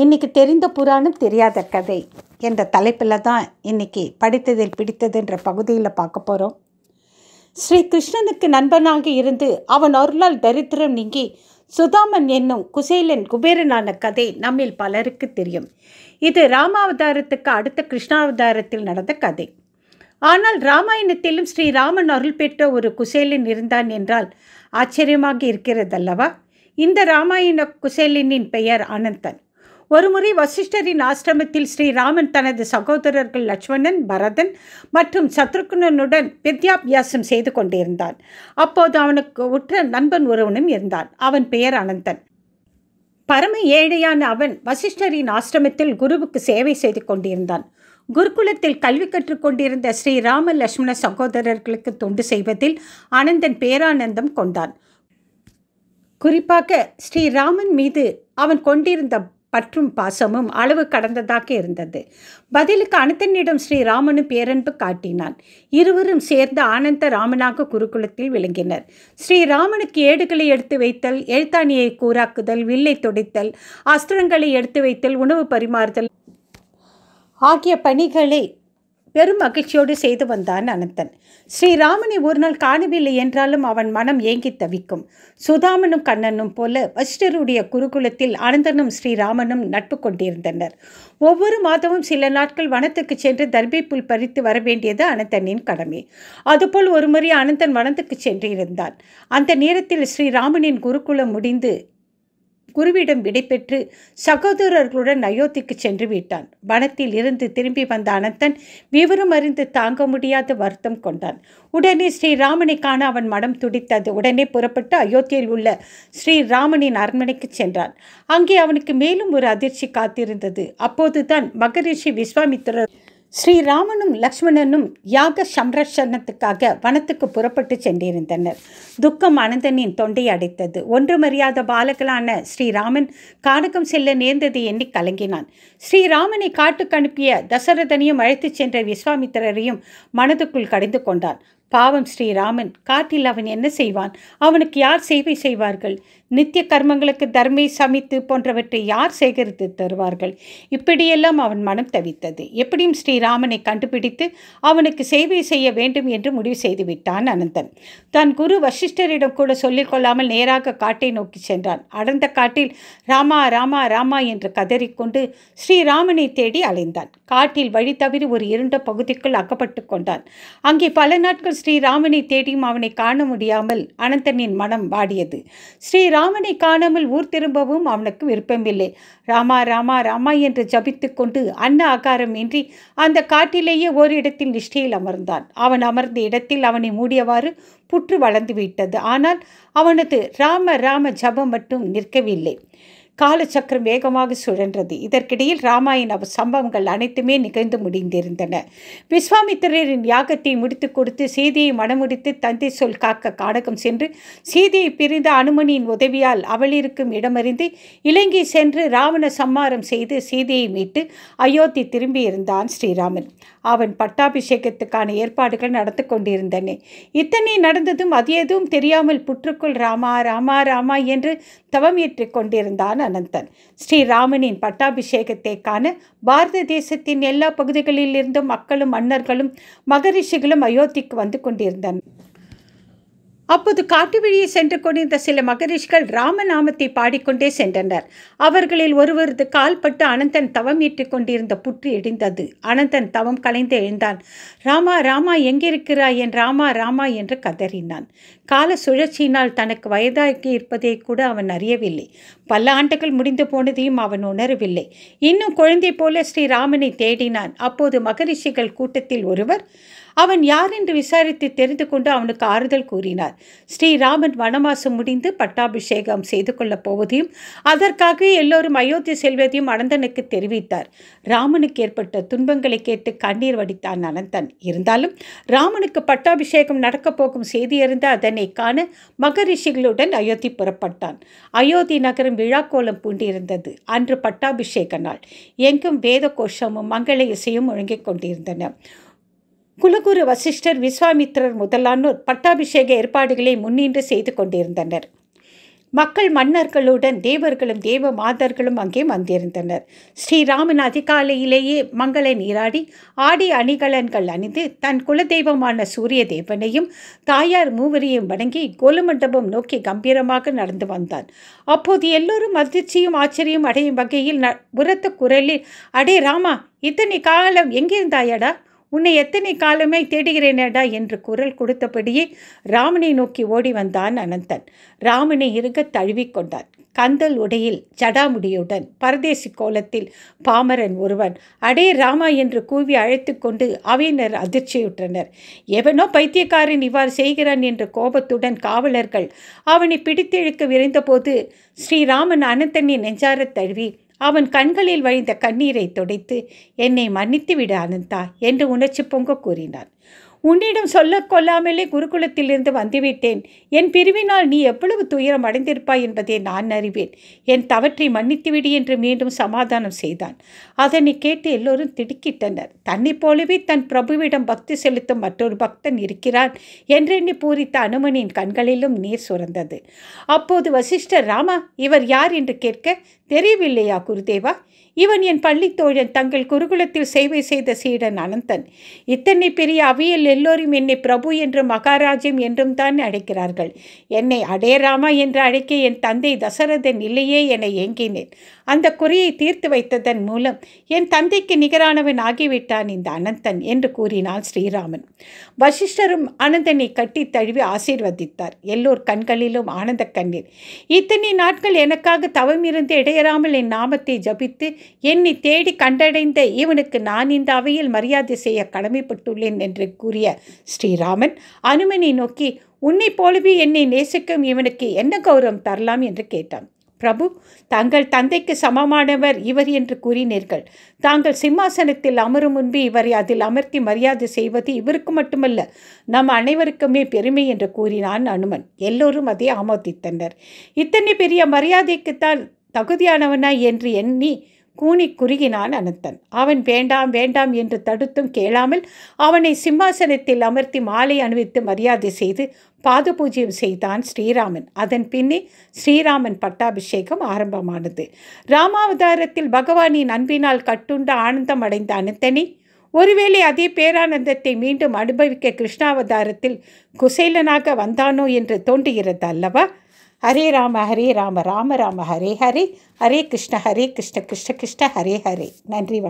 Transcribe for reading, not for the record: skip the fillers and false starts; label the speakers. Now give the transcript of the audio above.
Speaker 1: இன்றைக்கி தெரிந்த புராணம் தெரியாத கதை என்ற தலைப்பில் தான் இன்றைக்கி படித்ததில் பிடித்ததுன்ற பகுதியில் பார்க்க போகிறோம். ஸ்ரீ கிருஷ்ணனுக்கு நண்பனாக இருந்து அவன் அருளால் தரித்திரம் நீங்கி சுதாமன் என்னும் குசேலன் குபேரனான கதை நம்மில் பலருக்கு தெரியும். இது ராமாவதாரத்துக்கு அடுத்த கிருஷ்ணாவதாரத்தில் நடந்த கதை. ஆனால் ராமாயணத்திலும் ஸ்ரீராமன் அருள் பெற்ற ஒரு குசேலன் இருந்தான் என்றால் ஆச்சரியமாக இருக்கிறதல்லவா? இந்த ராமாயண குசேலனின் பெயர் அனந்தன். ஒருமுறை வசிஷ்டரின் ஆசிரமத்தில் ஸ்ரீராமன் தனது சகோதரர்கள் லட்சுமணன், பரதன் மற்றும் சத்ருக்னனுடன் வித்யாபியாசம் செய்து கொண்டிருந்தான். அப்போது அவனுக்கு உற்ற நண்பன் ஒருவனும் இருந்தான். அவன் பெயர் அனந்தன். பரம ஏழையான அவன் வசிஷ்டரின் ஆசிரமத்தில் குருவுக்கு சேவை செய்து கொண்டிருந்தான். குருகுலத்தில் கல்வி கற்றுக்கொண்டிருந்த ஸ்ரீராம லட்சுமண சகோதரர்களுக்கு தொண்டு செய்வதில் அனந்தன் பேரானந்தம் கொண்டான். குறிப்பாக ஸ்ரீராமன் மீது அவன் கொண்டிருந்த பற்றும் பாசமும் அளவு கடந்ததாக இருந்தது. பதிலுக்கு அனந்தனிடம் ஸ்ரீராமனும் பேரன்பு காட்டினான். இருவரும் சேர்ந்து ஆனந்த ராமனாக குருகுலத்தில் விளங்கினர். ஸ்ரீராமனுக்கு ஏடுகளை எடுத்து வைத்தல், எழுத்தாணியை கூராக்குதல், வில்லை துடைத்தல், அஸ்திரங்களை எடுத்து வைத்தல், உணவு பரிமாறுதல் ஆகிய பணிகளை பெரும் மகிழ்ச்சியோடு செய்து வந்தான் அனந்தன். ஸ்ரீராமனை ஒரு நாள் காணவில்லை என்றாலும் அவன் மனம் ஏங்கி தவிக்கும். சுதாமனும் கண்ணனும் போல வசிஷ்டருடைய குருகுலத்தில் அனந்தனும் ஸ்ரீராமனும் நட்பு கொண்டிருந்தனர். ஒவ்வொரு மாதமும் சில நாட்கள் வனத்துக்கு சென்று தர்பை புல் பறித்து வர வேண்டியது அனந்தனின் கடமை. அதுபோல் ஒருமுறை அனந்தன் வனத்துக்கு சென்றிருந்தான். அந்த நேரத்தில் ஸ்ரீராமனின் குருகுலம் முடிந்து குருவிடம் விடைபெற்று சகோதரர்களுடன் அயோத்திக்கு சென்று விட்டான். வனத்தில் இருந்து திரும்பி வந்த அனந்தன் விவரம் அறிந்து தாங்க முடியாத வருத்தம் கொண்டான். உடனே ஸ்ரீராமனை காண அவன் மனம் துடித்தது. உடனே புறப்பட்டு அயோத்தியில் உள்ள ஸ்ரீராமனின் அரண்மனைக்கு சென்றான். அங்கே அவனுக்கு மேலும் ஒரு அதிர்ச்சி காத்திருந்தது. அப்போதுதான் மகரிஷி விஸ்வாமித்திரர் ஸ்ரீராமனும் லக்ஷ்மணனும் யாக சம்ரட்சணத்துக்காக வனத்துக்கு புறப்பட்டு சென்றிருந்தனர். துக்கம் அனந்தனின் தொண்டை அடைத்தது. ஒன்றுமறியாத பாலகளான ஸ்ரீராமன் கானகம் செல்ல நேர்ந்ததை எண்ணி கலங்கினான். ஸ்ரீராமனை காட்டுக்கு அனுப்பிய தசரதனையும் அழைத்துச் சென்ற விஸ்வாமித்திரரையும் மனதுக்குள் கடிந்து கொண்டான். பாவம் ஸ்ரீராமன், காட்டில் அவன் என்ன செய்வான்? அவனுக்கு யார் சேவை செய்வார்கள்? நித்திய கர்மங்களுக்கு தர்மை சமித்து போன்றவற்றை யார் சேகரித்து தருவார்கள்? இப்படியெல்லாம் அவன் மனம் தவித்தது. எப்படியும் ஸ்ரீராமனை கண்டுபிடித்து அவனுக்கு சேவை செய்ய வேண்டும் என்று முடிவு செய்துவிட்டான் அனந்தன். தன் குரு வசிஷ்டரிடம் கூட சொல்லிக்கொள்ளாமல் நேராக காட்டை நோக்கி சென்றான். அடர்ந்த காட்டில் ராமா ராமா ராமா என்று கதறிக்கொண்டு ஸ்ரீராமனை தேடி அலைந்தான். காட்டில் வழி தவறி ஒரு இருண்ட பகுதிக்குள் அகப்பட்டு கொண்டான். அங்கே பல நாட்கள் ஸ்ரீராமனை தேடியும் அவனை காண முடியாமல் அனந்தனின் மனம் வாடியது. ஸ்ரீராமனை காணாமல் ஊர் திரும்பவும் அவனுக்கு விருப்பமில்லை. ராமா ராமா ராமா என்று ஜபித்து கொண்டு அன்ன ஆகாரம் இன்றி அந்த காட்டிலேயே ஓரிடத்தில் நிஷ்டையில் அமர்ந்தான். அவன் அமர்ந்த இடத்தில் அவனை மூடியவாறு புற்று வளர்ந்து விட்டது. ஆனால் அவனது ராம ராம ஜபம் மட்டும் நிற்கவில்லை. காலச்சக்கரம் வேகமாக சுழன்றது. இதற்கிடையில் ராமாயண சம்பவங்கள் அனைத்துமே நிகழ்ந்து முடிந்திருந்தன. விஸ்வாமித்திரரின் யாகத்தை முடித்து கொடுத்து சீதையை மணமுடித்து தந்தை சொல் காக்க கானகம் சென்று சீதையை பிரிந்த அனுமனின் உதவியால் அவள் இருக்கும் இடமறிந்து இலங்கை சென்று ராவண சம்மாரம் செய்து சீதையை மீட்டு அயோத்தி திரும்பியிருந்தான் ஸ்ரீராமன். அவன் பட்டாபிஷேகத்துக்கான ஏற்பாடுகள் நடந்து கொண்டிருந்தன. இத்தனை நடந்ததும் அது எதுவும் தெரியாமல் புற்றுக்குள் ராமா ராமா ராமா என்று தவம் ஏற்றிக் கொண்டிருந்தான் அனந்தன். ஸ்ரீராமனின் பட்டாபிஷேகத்தை காண பாரத தேசத்தின் எல்லா பகுதிகளிலிருந்தும் மக்களும் மன்னர்களும் மகரிஷிகளும் அயோத்திக்கு வந்து கொண்டிருந்தனர். அப்போது காட்டு வழியே சென்று கொண்டிருந்த சில மகரிஷிகள் ராமநாமத்தை பாடிக்கொண்டே சென்றனர். அவர்களில் ஒருவரது கால்பட்டு அனந்தன் தவம் ஏற்றிக் கொண்டிருந்த புற்று இடிந்தது. அனந்தன் தவம் கலைந்து எழுந்தான். ராமா ராமா எங்கிருக்கிறாய் என் ராமா ராமா என்று கதறினான். கால சுழற்சியினால் தனக்கு வயதாகி இருப்பதை கூட அவன் அறியவில்லை. பல ஆண்டுகள் முடிந்து போனதையும் அவன் உணரவில்லை. இன்னும் குழந்தை போல ஸ்ரீராமனை தேடினான். அப்போது மகரிஷிகள் கூட்டத்தில் ஒருவர் அவன் யார் என்று விசாரித்து தெரிந்து கொண்டு அவனுக்கு ஆறுதல் கூறினார். ஸ்ரீராமன் வனவாசம் முடிந்து பட்டாபிஷேகம் செய்து கொள்ளப் போவதையும் அதற்காக எல்லோரும் அயோத்தி செல்வதையும் அனந்தனுக்கு தெரிவித்தார். ராமனுக்கு ஏற்பட்ட துன்பங்களை கேட்டு கண்ணீர் வடித்தான் அனந்தன். இருந்தாலும் ராமனுக்கு பட்டாபிஷேகம் நடக்கப் போகும் செய்தி அறிந்து அதனை காண மகரிஷிகளுடன் அயோத்தி புறப்பட்டான். அயோத்தி நகரம் விழாக்கோலம் பூண்டிருந்தது. அன்று பட்டாபிஷேக நாள். எங்கும் வேத கோஷமும் மங்கள இசையும் முழங்கிக் கொண்டிருந்தன. குலகுரு வசிஷ்டர், விஸ்வாமித்திரர் முதலானோர் பட்டாபிஷேக ஏற்பாடுகளை முன்னின்று செய்து கொண்டிருந்தனர். மக்கள் மன்னர்களுடன் தேவர்களும் தேவ மாதர்களும் அங்கே வந்திருந்தனர். ஸ்ரீராமன் அதிகாலையிலேயே மங்கள நீராடி ஆடி அணிகலன்கள் அணிந்து தன் குலதெய்வமான சூரிய தேவனையும் தாயார் மூவரையும் வணங்கி கோலமண்டபம் நோக்கி கம்பீரமாக நடந்து வந்தான். அப்போது எல்லோரும் அதிர்ச்சியும் ஆச்சரியம் அடையும் வகையில் உரத்த குரலில், "அடே ராமா, இத்தனை காலம் எங்கிருந்தாயடா? உன்னை எத்தனை காலமே தேடுகிறேனடா" என்று குரல் கொடுத்தபடியே ராமனை நோக்கி ஓடி வந்தான் அனந்தன். ராமனை இறுக தழுவிக்கொண்டான். கந்தல் உடையில் ஜடாமுடியுடன் பரதேசி கோலத்தில் பாமரன் ஒருவன் "அடே ராமா" என்று கூவி அழைத்து கொண்டு அவையினர் அதிர்ச்சியுற்றனர். எவனோ பைத்தியக்காரன் இவ்வாறு செய்கிறான் என்ற கோபத்துடன் காவலர்கள் அவனை பிடித்திழுக்க விரைந்தபோது ஸ்ரீராமன் அனந்தனை நெஞ்சாரத் தழுவி அவன் கண்களில் வழிந்த கண்ணீரை துடைத்து, "என்னை மன்னித்து விடு அனந்தா" என்று உணர்ச்சி பொங்க கூறினான். "உன்னிடம் சொல்ல கொள்ளாமலே குருகுலத்திலிருந்து வந்துவிட்டேன். என் பிரிவினால் நீ எவ்வளவு துயரம் அடைந்திருப்பாய் என்பதை நான் அறிவேன். என் தவற்றை மன்னித்துவிடு" என்று மீண்டும் சமாதானம் செய்தான். அதனை கேட்டு எல்லோரும் திடுக்கிட்டனர். தன்னைப் போலவே தன் பிரபுவிடம் பக்தி செலுத்தும் மற்றொரு பக்தன் இருக்கிறான் என்றெண்ணி பூரித்த அனுமனின் கண்களிலும் நீர் சுரந்தது. அப்போது வசிஷ்டர், "ராமா, இவர் யார்?" என்று கேட்க, "தெரியவில்லையா குருதேவா? இவன் என் பள்ளித்தோழன், தங்கள் குருகுலத்தில் சேவை செய்த சீடன் அனந்தன். இத்தனை பெரிய அவையில் எல்லோரும் என்னை பிரபு என்றும் மகாராஜம் என்றும் தான் அழைக்கிறார்கள். என்னை அடே ராமா என்று அழைக்க என் தந்தை தசரதன் இல்லையே என ஏங்கினேன். அந்த குறையை தீர்த்து வைத்ததன் மூலம் என் தந்தைக்கு நிகரானவன் ஆகிவிட்டான் இந்த அனந்தன்" என்று கூறினான் ஸ்ரீராமன். வசிஷ்டரும் அனந்தனை கட்டி தழுவி ஆசீர்வதித்தார். எல்லோர் கண்களிலும் ஆனந்த கண்ணீர். "இத்தனை நாட்கள் எனக்காக தவமிருந்து இடையறாமல் என் நாமத்தை ஜபித்து என்னை தேடி கண்டடைந்த இவனுக்கு நான் இந்த அவையில் மரியாதை செய்ய கடமைப்பட்டுள்ளேன்" என்று கூறிய ஸ்ரீராமன் அனுமனை நோக்கி, "உன்னை போலவே என்னை நேசிக்கும் இவனுக்கு என்ன கௌரவம் தரலாம்?" என்று கேட்டான். "பிரபு, தங்கள் தந்தைக்கு சமமானவர் இவர் என்று கூறினீர்கள். தாங்கள் சிம்மாசனத்தில் அமரும் முன்பு இவரை அதில் அமர்த்தி மரியாதை செய்வது இவருக்கு மட்டுமல்ல, நம் அனைவருக்குமே பெருமை" என்று கூறினான் அனுமன். எல்லோரும் அதை ஆமோதித்தனர். இத்தனை பெரிய மரியாதைக்குத்தான் தகுதியானவனாய் என்று எண்ணி கூனி குறுகினான் அனந்தன். அவன் வேண்டாம் வேண்டாம் என்று தடுத்தும் கேளாமல் அவனை சிம்மாசனத்தில் அமர்த்தி மாலை அணிவித்து மரியாதை செய்து பாத பூஜ்யம் செய்தான் ஸ்ரீராமன். அதன் பின்னே ஸ்ரீராமன் பட்டாபிஷேகம் ஆரம்பமானது. ராமாவதாரத்தில் பகவானின் அன்பினால் கட்டுண்ட ஆனந்தம் அடைந்த அனந்தனை ஒருவேளை அதே பேரானந்தத்தை மீண்டும் அனுபவிக்க கிருஷ்ணாவதாரத்தில் குசேலனாக வந்தானோ என்று தோன்றுகிறது அல்லவா? ஹரே ராம ராம ராம ஹரே ஹரே, ஹரே கிருஷ்ண கிருஷ்ண கிருஷ்ண ஹரே ஹரே. நன்றி, வணக்கம்.